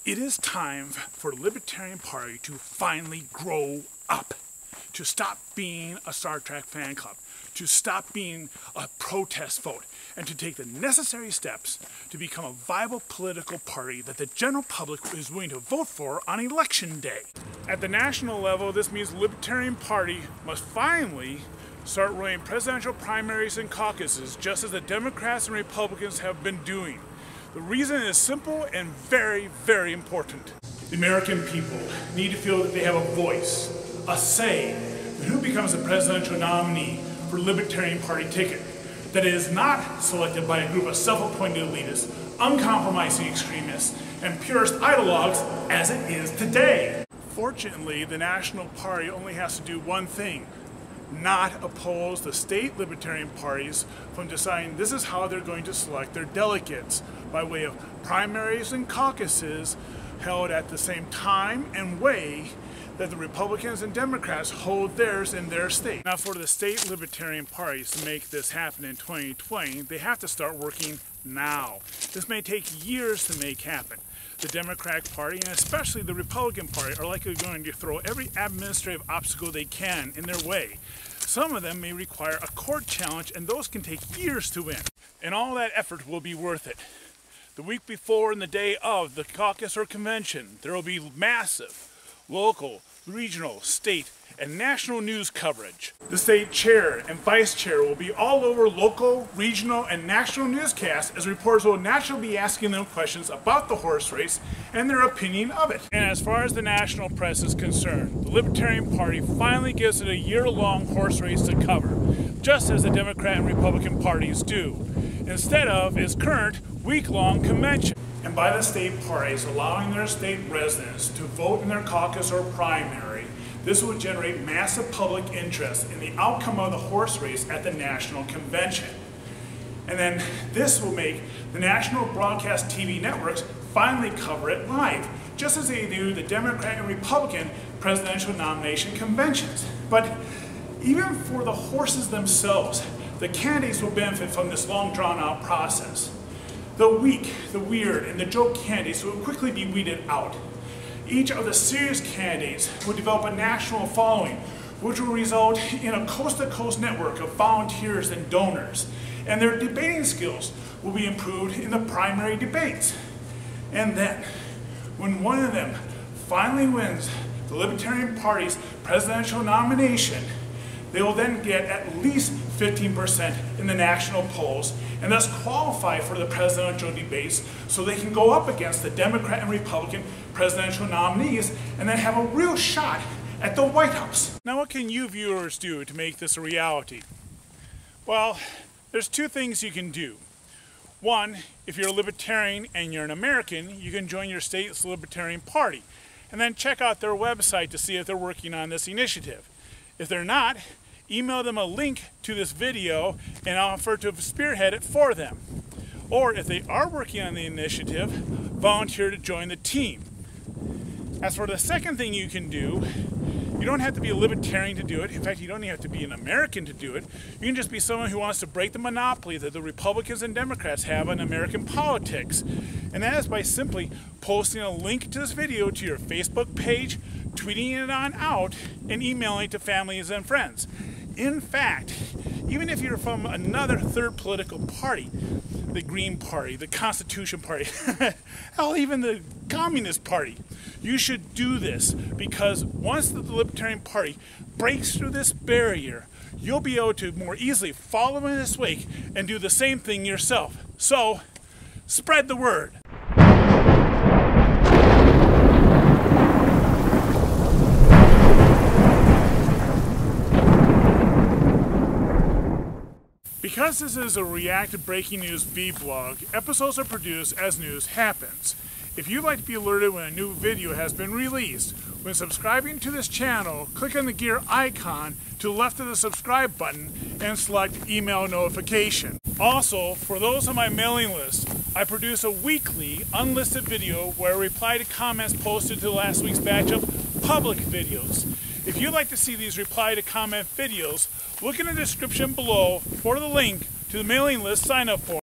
It is time for the Libertarian Party to finally grow up, to stop being a Star Trek fan club, to stop being a protest vote, and to take the necessary steps to become a viable political party that the general public is willing to vote for on election day. At the national level, this means the Libertarian Party must finally start running presidential primaries and caucuses, just as the Democrats and Republicans have been doing. The reason is simple and very, very important. The American people need to feel that they have a voice, a say, in who becomes the presidential nominee for the Libertarian Party ticket. That it is not selected by a group of self-appointed elitists, uncompromising extremists, and purist ideologues as it is today. Fortunately, the National Party only has to do one thing: not oppose the state Libertarian parties from deciding this is how they're going to select their delegates by way of primaries and caucuses held at the same time and way that the Republicans and Democrats hold theirs in their state. Now, for the state Libertarian parties to make this happen in 2020, they have to start working now. This may take years to make happen. The Democratic Party, and especially the Republican Party, are likely going to throw every administrative obstacle they can in their way. Some of them may require a court challenge, and those can take years to win. And all that effort will be worth it. The week before and the day of the caucus or convention, there will be massive local, regional, state, and national news coverage. The state chair and vice chair will be all over local, regional, and national newscasts, as reporters will naturally be asking them questions about the horse race and their opinion of it. And as far as the national press is concerned, the Libertarian Party finally gives it a year-long horse race to cover, just as the Democrat and Republican parties do, instead of its current week-long convention. And by the state parties allowing their state residents to vote in their caucus or primary, this will generate massive public interest in the outcome of the horse race at the national convention. And then this will make the national broadcast TV networks finally cover it live, just as they do the Democrat and Republican presidential nomination conventions. But even for the horses themselves, the candidates will benefit from this long drawn-out process. The weak, the weird, and the joke candidates will quickly be weeded out. Each of the serious candidates will develop a national following, which will result in a coast-to-coast network of volunteers and donors. And their debating skills will be improved in the primary debates. And then, when one of them finally wins the Libertarian Party's presidential nomination, they will then get at least 15% in the national polls and thus qualify for the presidential debates so they can go up against the Democrat and Republican presidential nominees and then have a real shot at the White House. Now, what can you viewers do to make this a reality? Well, there's two things you can do. One, if you're a Libertarian and you're an American, you can join your state's Libertarian Party and then check out their website to see if they're working on this initiative. If they're not, email them a link to this video and offer to spearhead it for them. Or if they are working on the initiative, volunteer to join the team. As for the second thing you can do, you don't have to be a Libertarian to do it. In fact, you don't even have to be an American to do it. You can just be someone who wants to break the monopoly that the Republicans and Democrats have on American politics. And that is by simply posting a link to this video to your Facebook page, tweeting it on out, and emailing it to families and friends. In fact, even if you're from another third political party, the Green Party, the Constitution Party, hell, even the Communist Party, you should do this, because once the Libertarian Party breaks through this barrier, you'll be able to more easily follow in its wake and do the same thing yourself. So, spread the word. Because this is a reactive breaking news vlog, episodes are produced as news happens. If you'd like to be alerted when a new video has been released, when subscribing to this channel, click on the gear icon to the left of the subscribe button and select email notification. Also, for those on my mailing list, I produce a weekly unlisted video where I reply to comments posted to last week's batch of public videos. If you'd like to see these reply to comment videos, look in the description below for the link to the mailing list sign up form.